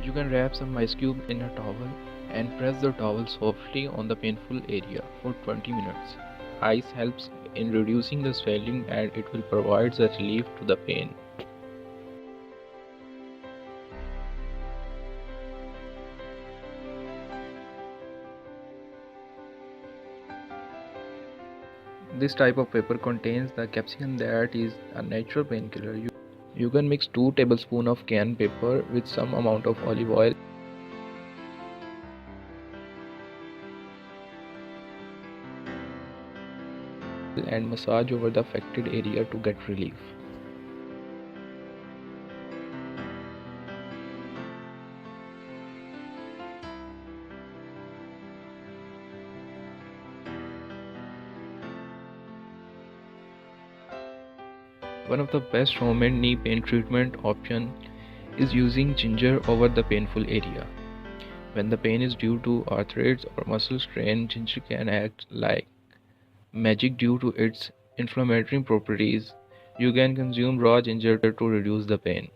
You can wrap some ice cube in a towel and press the towel softly on the painful area for 20 minutes. Ice helps in reducing the swelling and it will provide the relief to the pain. This type of paper contains the capsaicin that is a natural painkiller. You can mix 2 tablespoons of cayenne pepper with some amount of olive oil and massage over the affected area to get relief. One of the best homemade knee pain treatment option is using ginger over the painful area. When the pain is due to arthritis or muscle strain, ginger can act like magic due to its inflammatory properties. You can consume raw ginger to reduce the pain.